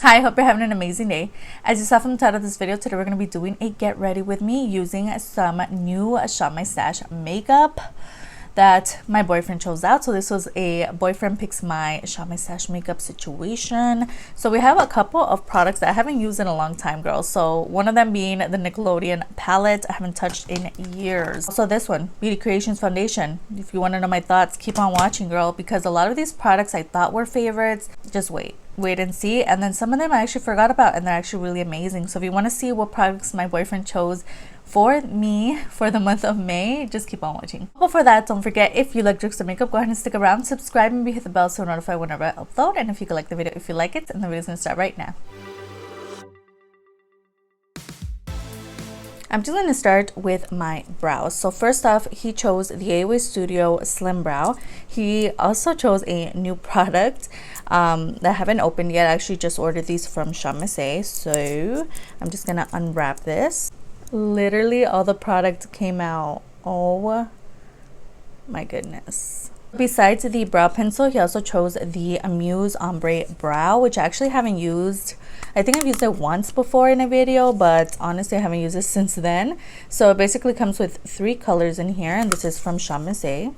Hi, hope you're having an amazing day. As you saw from the title of this video, today we're going to be doing a get ready with me using some new Shop My Stash makeup that my boyfriend chose out. So this was a boyfriend picks my Shop My Stash makeup situation. So we have a couple of products that I haven't used in a long time, girls. So one of them being the Nickelodeon palette I haven't touched in years. So this one, Beauty Creations Foundation. If you want to know my thoughts, keep on watching, girl, because a lot of these products I thought were favorites. Just wait and see, and then some of them I actually forgot about, and they're actually really amazing. So if you want to see what products my boyfriend chose for me for the month of May, just keep on watching. Before that, don't forget, if you like Drugstore makeup, go ahead and stick around, subscribe, and hit the bell so you're notified whenever I upload. And if you could like the video if you like it, and the video's gonna start right now. I'm just going to start with my brows. So first off, he chose the AOA Studio Slim Brow. He also chose a new product that I haven't opened yet. I actually just ordered these from Amuse. So I'm just going to unwrap this. Literally all the products came out. Oh my goodness. Besides the brow pencil, he also chose the Amuse Ombre Brow, which I actually haven't used. I think I've used it once before in a video, but honestly I haven't used it since then. So it basically comes with 3 colors in here, and this is from Amuse.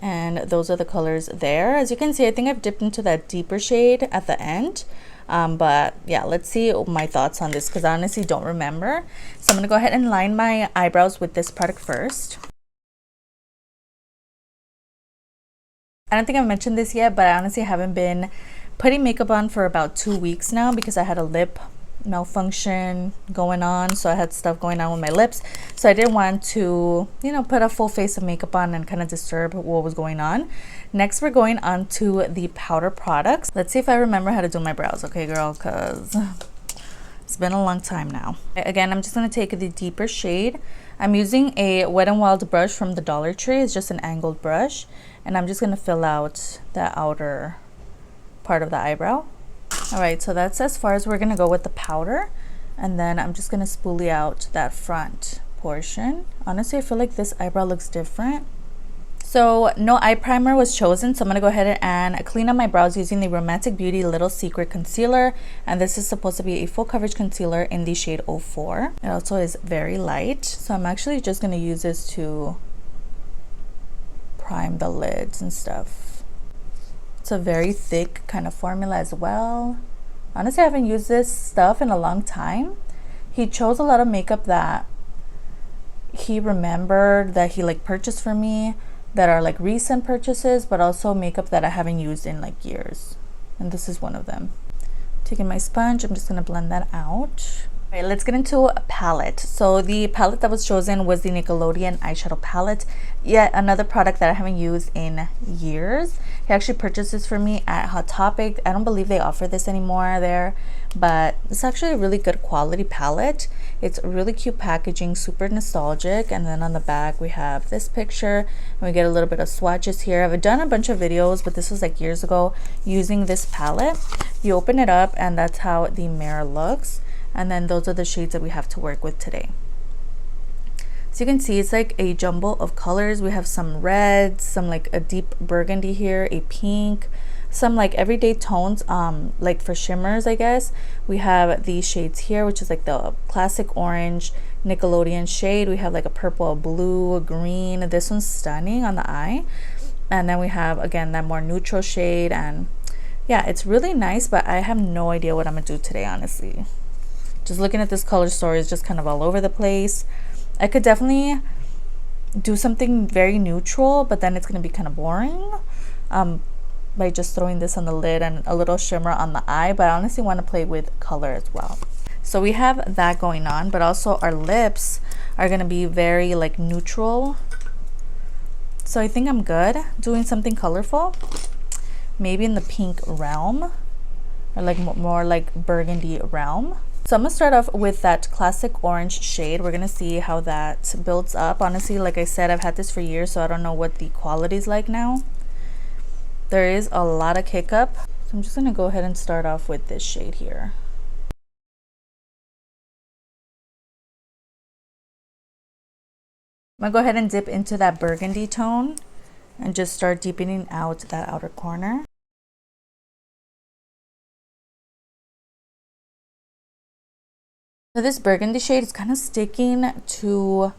And those are the colors there. As you can see, I think I've dipped into that deeper shade at the end. But yeah, let's see my thoughts on this, because I honestly don't remember. So I'm going to go ahead and line my eyebrows with this product first. I don't think I've mentioned this yet, but I honestly haven't been putting makeup on for about 2 weeks now because I had a lip malfunction going on. So I had stuff going on with my lips. So I didn't want to, put a full face of makeup on and kind of disturb what was going on. Next, we're going on to the powder products. Let's see if I remember how to do my brows. Okay, girl, because it's been a long time now. Again, I'm just going to take the deeper shade. I'm using a Wet n Wild brush from the Dollar Tree. It's just an angled brush. And I'm just going to fill out the outer part of the eyebrow. Alright, so that's as far as we're going to go with the powder. And then I'm just going to spoolie out that front portion. Honestly, I feel like this eyebrow looks different. So no eye primer was chosen, so I'm going to go ahead and clean up my brows using the Romantic Beauty Little Secret Concealer. And this is supposed to be a full coverage concealer in the shade 04. It also is very light. So I'm actually just going to use this to prime the lids and stuff. It's a very thick kind of formula as well. Honestly, I haven't used this stuff in a long time. He chose a lot of makeup that he remembered that he purchased for me that are recent purchases, but also makeup that I haven't used in years. And this is one of them. Taking my sponge, I'm just gonna blend that out. Alright, let's get into a palette. So the palette that was chosen was the Nickelodeon eyeshadow palette. Yet another product that I haven't used in years. He actually purchased this for me at Hot Topic. I don't believe they offer this anymore there, but it's actually a really good quality palette. It's really cute packaging, super nostalgic. And then on the back we have this picture, and we get a little bit of swatches here. I've done a bunch of videos, but this was years ago using this palette. You open it up and that's how the mirror looks. And then those are the shades that we have to work with today. So you can see it's a jumble of colors. We have some reds, some a deep burgundy here, a pink, some everyday tones, for shimmers, I guess. We have these shades here, which is the classic orange Nickelodeon shade. We have a purple, a blue, a green. This one's stunning on the eye. And then we have, again, that more neutral shade. And yeah, it's really nice, but I have no idea what I'm gonna do today, honestly. Just looking at this color story is just kind of all over the place. I could definitely do something very neutral, but then it's going to be kind of boring by just throwing this on the lid and a little shimmer on the eye. But I honestly want to play with color as well. So we have that going on, but also our lips are going to be very neutral. So I think I'm good doing something colorful. Maybe in the pink realm, or more burgundy realm. So I'm going to start off with that classic orange shade. We're going to see how that builds up. Honestly, like I said, I've had this for years, so I don't know what the quality is like now. There is a lot of kick up. So I'm just going to go ahead and start off with this shade here. I'm going to go ahead and dip into that burgundy tone and just start deepening out that outer corner. So this burgundy shade is kind of sticking to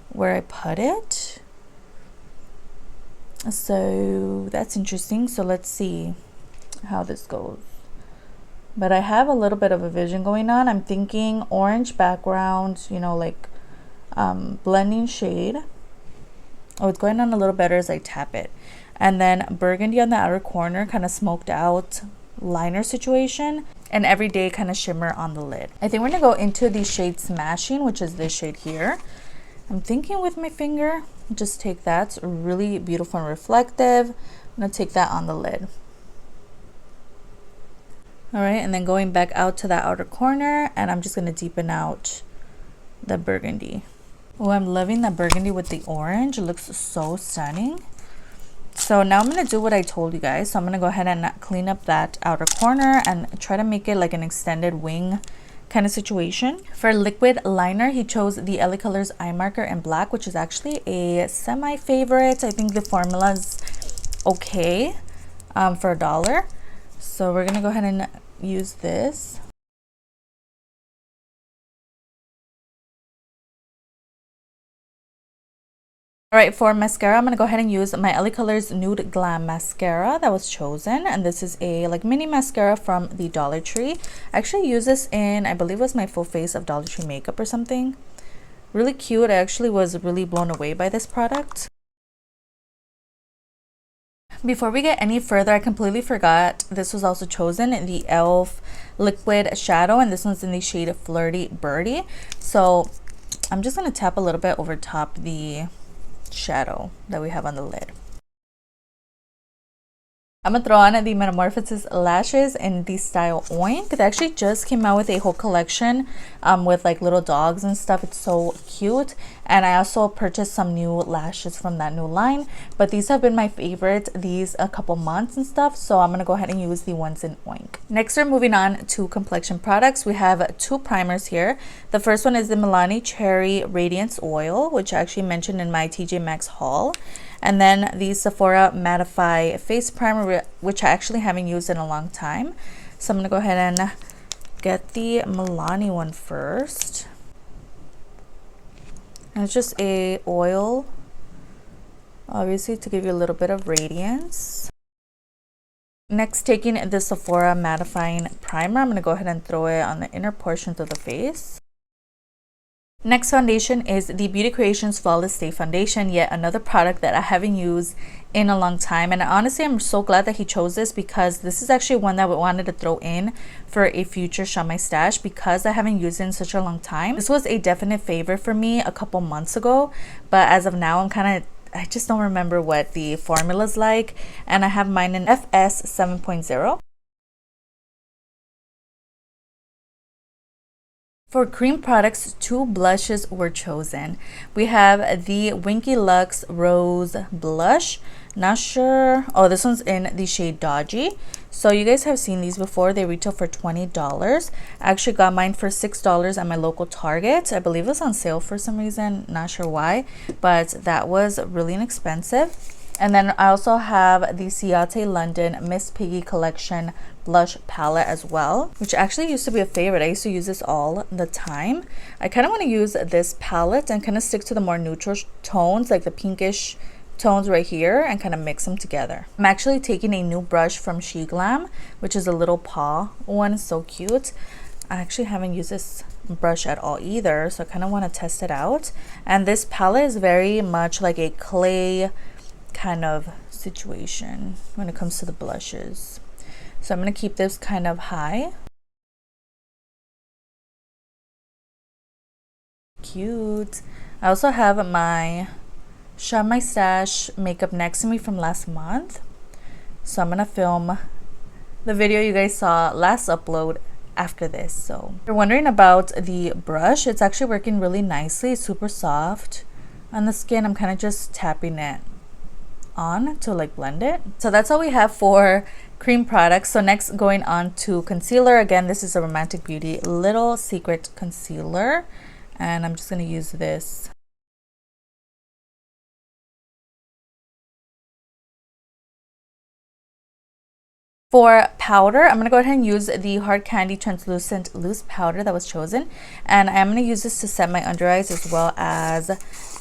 where I put it. So that's interesting. So let's see how this goes. But I have a little bit of a vision going on. I'm thinking orange background, you know, like blending shade. Oh, it's going on a little better as I tap it. And then burgundy on the outer corner, kind of smoked out liner situation, and everyday kind of shimmer on the lid. I think we're gonna go into the shade Smashing, which is this shade here. I'm thinking with my finger, just take that. It's really beautiful and reflective. I'm gonna take that on the lid. All right, and then going back out to that outer corner, and I'm just gonna deepen out the burgundy. Oh, I'm loving that burgundy with the orange. It looks so stunning. So now I'm going to do what I told you guys. So I'm going to go ahead and clean up that outer corner and try to make it like an extended wing kind of situation. For liquid liner, he chose the LA Colors eye marker in black, which is actually a semi-favorite. I think the formula is okay for $1. So we're going to go ahead and use this. All right, for mascara, I'm going to go ahead and use my LA Colors Nude Glam Mascara that was chosen. And this is a like mini mascara from the Dollar Tree. I actually use this in, I believe it was my full face of Dollar Tree makeup or something. Really cute. I actually was really blown away by this product. Before we get any further, I completely forgot this was also chosen, the e.l.f. Liquid Shadow. And this one's in the shade Flirty Birdie. So I'm just going to tap a little bit over top the shadow that we have on the lid. I'm gonna throw on the Metamorphosis Lashes in the style Oink. They actually just came out with a whole collection with like little dogs and stuff. It's so cute. And I also purchased some new lashes from that new line. But these have been my favorite these a couple months and stuff. So I'm gonna go ahead and use the ones in Oink. Next, we're moving on to complexion products. We have two primers here. The first one is the Milani Cherry Radiance Oil, which I actually mentioned in my TJ Maxx haul. And then the Sephora Mattify Face Primer, which I actually haven't used in a long time. So I'm going to go ahead and get the Milani one first. And it's just a oil, obviously to give you a little bit of radiance. Next, taking the Sephora Mattifying Primer, I'm going to go ahead and throw it on the inner portions of the face. Next foundation is the Beauty Creations Flawless Stay Foundation, yet another product that I haven't used in a long time. And honestly, I'm so glad that he chose this because this is actually one that we wanted to throw in for a future Shop My Stash because I haven't used it in such a long time. This was a definite favorite for me a couple months ago, but as of now, I just don't remember what the formula is like. And I have mine in FS 7.0. For cream products, two blushes were chosen. We have the Winky Lux Rose Blush. Not sure. Oh, this one's in the shade Dodgy. So you guys have seen these before. They retail for $20. I actually got mine for $6 at my local Target. I believe it was on sale for some reason. Not sure why, but that was really inexpensive. And then I also have the Ciate London Miss Piggy collection blush palette as well, which actually used to be a favorite. I used to use this all the time. I kind of want to use this palette and kind of stick to the more neutral tones, like the pinkish tones right here, and kind of mix them together. I'm actually taking a new brush from SHEGLAM, which is a little paw one. It's so cute. I actually haven't used this brush at all either, so I kind of want to test it out. And this palette is very much like a clay kind of situation when it comes to the blushes. So I'm going to keep this kind of high. Cute. I also have my Shop My Stash makeup next to me from last month. So I'm going to film the video you guys saw last upload after this. So if you're wondering about the brush, it's actually working really nicely. It's super soft on the skin. I'm kind of just tapping it on to like blend it. So that's all we have for cream products. So next, going on to concealer. Again, this is a Romantic Beauty Little Secret Concealer, and I'm just going to use this. For powder, I'm going to go ahead and use the Hard Candy Translucent Loose Powder that was chosen. And I'm going to use this to set my under eyes as well as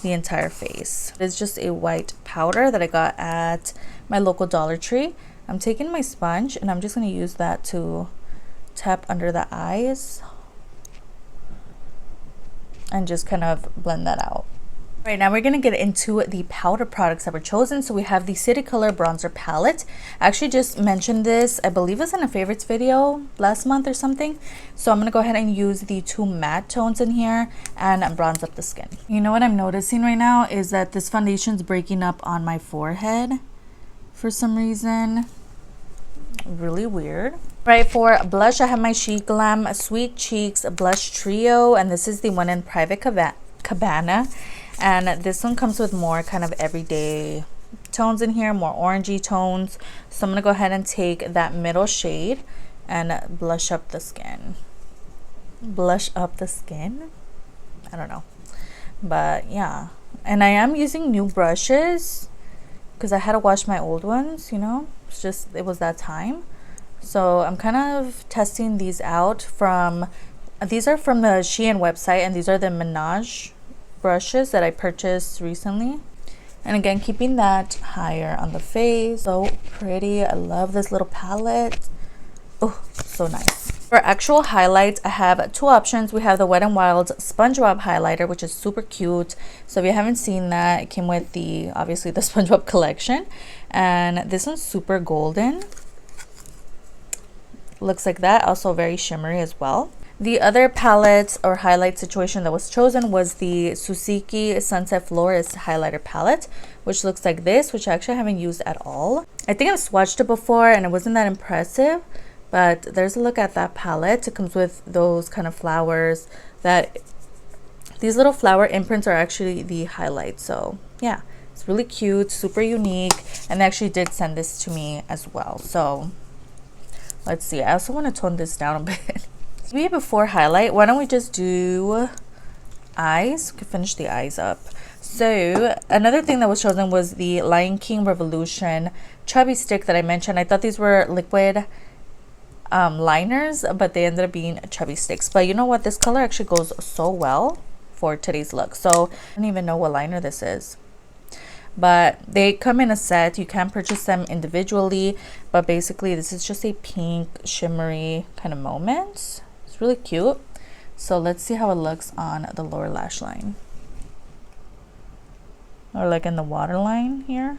the entire face. It's just a white powder that I got at my local Dollar Tree. I'm taking my sponge and I'm just going to use that to tap under the eyes and just kind of blend that out. Right now we're going to get into the powder products that were chosen. So we have the City Color Bronzer Palette. I actually just mentioned this, I believe it's in a favorites video last month or something. So I'm going to go ahead and use the two matte tones in here and bronze up the skin. You know what I'm noticing right now is that this foundation's breaking up on my forehead for some reason. Really weird. Right, for blush I have my SHEGLAM Sweet Cheeks Blush Trio, and this is the one in Private Cabana. And this one comes with more kind of everyday tones in here, more orangey tones. So I'm going to go ahead and take that middle shade and blush up the skin. Blush up the skin? I don't know. But yeah. And I am using new brushes because I had to wash my old ones, you know. It's just, it was that time. So I'm kind of testing these out from, these are from the Shein website, and these are the Menage brushes that I purchased recently. And again, keeping that higher on the face. So pretty. I love this little palette. Oh, so nice. For actual highlights, I have two options. We have the Wet n Wild SpongeBob highlighter, which is super cute. So if you haven't seen that, it came with the, obviously, the SpongeBob collection. And this one's super golden. Looks like that. Also very shimmery as well. The other palette or highlight situation that was chosen was the Susikeki Sunset Florist highlighter palette, which looks like this, which I actually haven't used at all. I think I've swatched it before and it wasn't that impressive, but there's a look at that palette. It comes with those kind of flowers, that these little flower imprints are actually the highlight. So yeah, it's really cute, super unique, and they actually did send this to me as well. So let's see. I also want to tone this down a bit. Maybe before highlight, why don't we just do eyes? We can finish the eyes up. So another thing that was chosen was the Lion King Revolution Chubby stick that I mentioned. I thought these were liquid liners, but they ended up being chubby sticks. But you know what? This color actually goes so well for today's look. So I don't even know what liner this is. But they come in a set. You can purchase them individually. But basically, this is just a pink, shimmery kind of moment. Really cute. So let's see how it looks on the lower lash line, or like in the waterline here.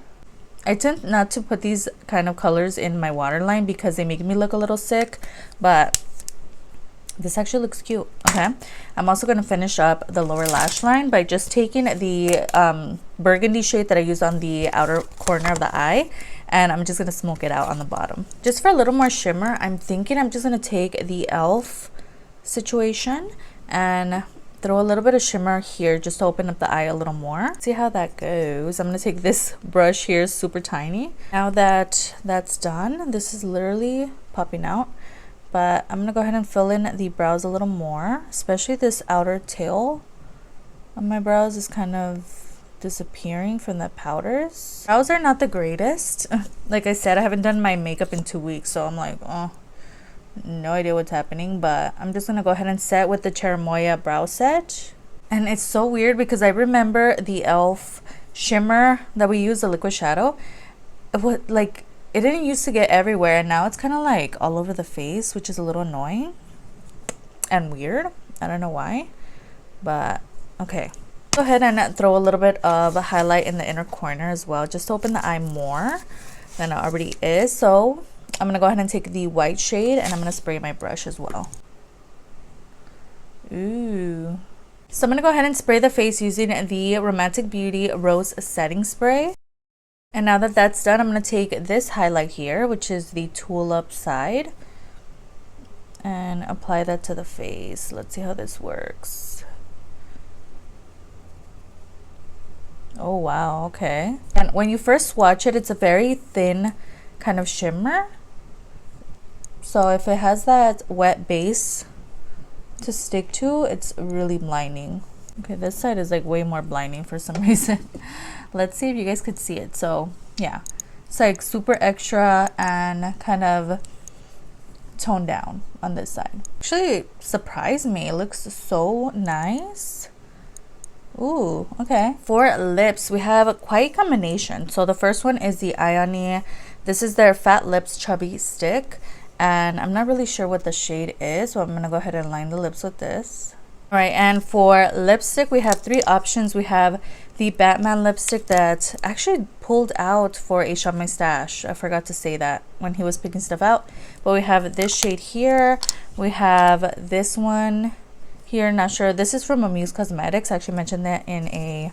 I tend not to put these kind of colors in my waterline because they make me look a little sick, but this actually looks cute. Okay, I'm also going to finish up the lower lash line by just taking the burgundy shade that I used on the outer corner of the eye, and I'm just going to smoke it out on the bottom. Just for a little more shimmer, I'm thinking I'm just going to take the e.l.f. situation and throw a little bit of shimmer here just to open up the eye a little more. See how that goes. I'm going to take this brush here, super tiny. Now that that's done, this is literally popping out, but I'm going to go ahead and fill in the brows a little more, especially this outer tail on my brows is kind of disappearing from the powders. Brows are not the greatest. Like I said, I haven't done my makeup in 2 weeks, so I'm like, oh, no idea what's happening. But I'm just gonna go ahead and set with the Cherimoya brow set. And it's so weird because I remember the e.l.f. shimmer that we used, the liquid shadow, it was like, it didn't used to get everywhere, and now it's kind of like all over the face, which is a little annoying and weird. I don't know why, but okay. Go ahead and throw a little bit of a highlight in the inner corner as well, just to open the eye more than it already is. So I'm going to go ahead and take the white shade and I'm going to spray my brush as well. Ooh. So I'm going to go ahead and spray the face using the Romantic Beauty Rose Setting Spray. And now that that's done, I'm going to take this highlight here, which is the Tulip side, and apply that to the face. Let's see how this works. Oh wow, okay. And when you first swatch it, it's a very thin kind of shimmer. So if it has that wet base to stick to, it's really blinding. Okay, this side is like way more blinding for some reason. Let's see if you guys could see it. So yeah, It's like super extra and kind of toned down on this side. Actually surprised me. It looks so nice. Ooh, okay. For lips, we have quite a combination. So the first one is the Ioni. This is their Fat Lips Chubby Stick. And I'm not really sure what the shade is, so I'm going to go ahead and line the lips with this. Alright, and for lipstick, we have 3 options. We have the Batman lipstick that actually pulled out for a Shop My Stash. I forgot to say that when he was picking stuff out. But we have this shade here. We have this one here, not sure. This is from Amuse Cosmetics. I actually mentioned that in a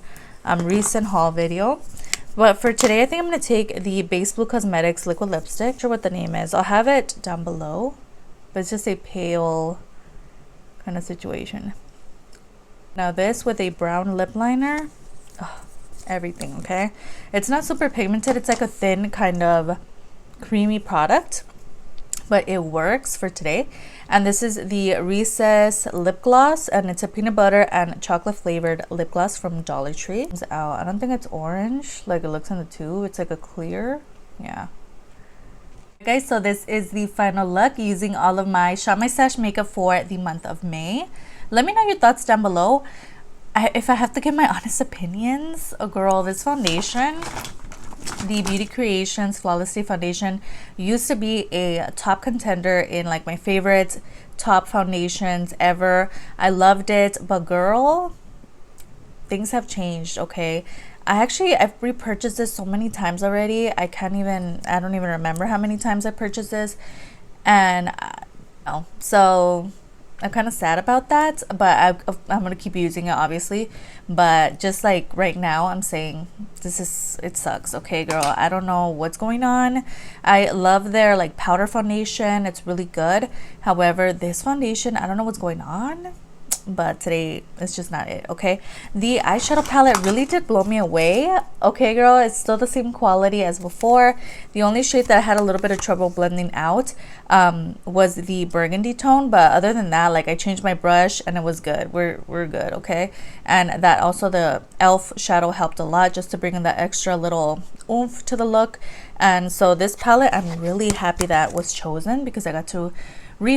recent haul video. But for today, I think I'm going to take the Base Blue Cosmetics liquid lipstick. Not sure what the name is. I'll have it down below. But it's just a pale kind of situation. Now this with a brown lip liner. Oh, everything, okay? It's not super pigmented. It's like a thin kind of creamy product. But it works for today. And this is the Recess lip gloss, and it's a peanut butter and chocolate flavored lip gloss from Dollar Tree. It's out. I don't think it's orange like it looks in the tube. It's like a clear. Yeah. Guys, so this is the final look using all of my Shop My Stash makeup for the month of May. Let me know your thoughts down below. If I have to give my honest opinions, oh girl, this foundation, the Beauty Creations Flawless Day Foundation, used to be a top contender in like my favorite top foundations ever. I loved it, but girl, things have changed, okay? I've repurchased this so many times already. I don't even remember how many times I purchased this. And so I'm kind of sad about that, but I'm going to keep using it, obviously. But just like right now, I'm saying it sucks. Okay, girl, I don't know what's going on. I love their like powder foundation. It's really good. However, this foundation, I don't know what's going on. But today it's just not it. Okay, the eyeshadow palette really did blow me away. Okay, girl, it's still the same quality as before. The only shade that I had a little bit of trouble blending out was the burgundy tone, but other than that, like, I changed my brush and it was good. We're good. Okay, and that also the elf shadow helped a lot just to bring in that extra little oomph to the look. And so this palette, I'm really happy that was chosen because I got to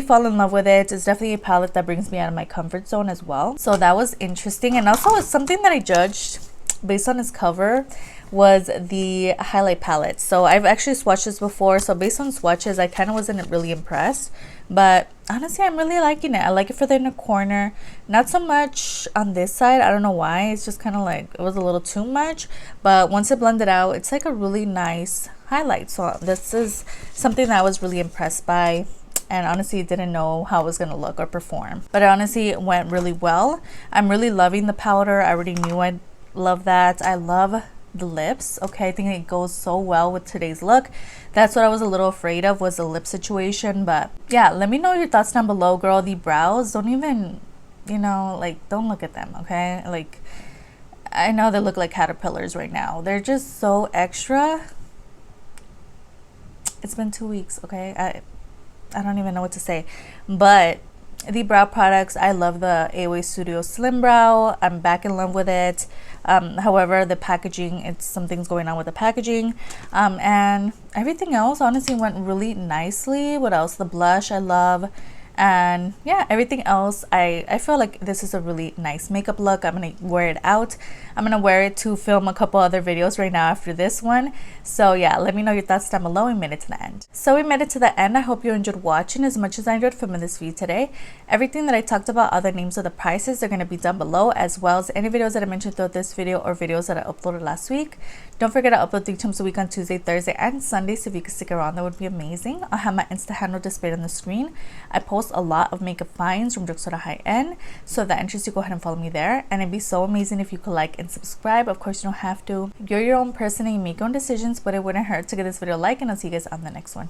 fall in love with it. It's definitely a palette that brings me out of my comfort zone as well. So that was interesting. And also something that I judged based on its cover was the highlight palette. So I've actually swatched this before. So based on swatches, I kind of wasn't really impressed. But honestly, I'm really liking it. I like it for the inner corner. Not so much on this side. I don't know why. It's just kind of like, it was a little too much. But once it blended out, it's like a really nice highlight. So this is something that I was really impressed by. And honestly, didn't know how it was going to look or perform. But honestly, it went really well. I'm really loving the powder. I already knew I'd love that. I love the lips. Okay, I think it goes so well with today's look. That's what I was a little afraid of, was the lip situation. But yeah, let me know your thoughts down below, girl. The brows, don't even, like, don't look at them, okay? Like, I know they look like caterpillars right now. They're just so extra. It's been 2 weeks, okay? I don't even know what to say. But the brow products, I love the AOA Studio Slim Brow. I'm back in love with it. However, the packaging, something's going on with the packaging. And everything else honestly went really nicely. What else? The blush I love. And yeah, everything else, I feel like this is a really nice makeup look. I'm gonna wear it out. I'm gonna wear it to film a couple other videos right now after this one. So yeah, let me know your thoughts down below. We made it to the end. So we made it to the end. I hope you enjoyed watching as much as I enjoyed filming this video today. Everything that I talked about, other names of the prices, are gonna be down below, as well as any videos that I mentioned throughout this video or videos that I uploaded last week. Don't forget to upload 3 times a week on Tuesday, Thursday, and Sunday. So if you could stick around, that would be amazing. I'll have my Insta handle displayed on the screen. I post a lot of makeup finds from drugstore to high end, so if that interests you, go ahead and follow me there. And it'd be so amazing if you could like and subscribe. Of course, you don't have to. You're your own person and you make your own decisions, but it wouldn't hurt to give this video a like, and I'll see you guys on the next one.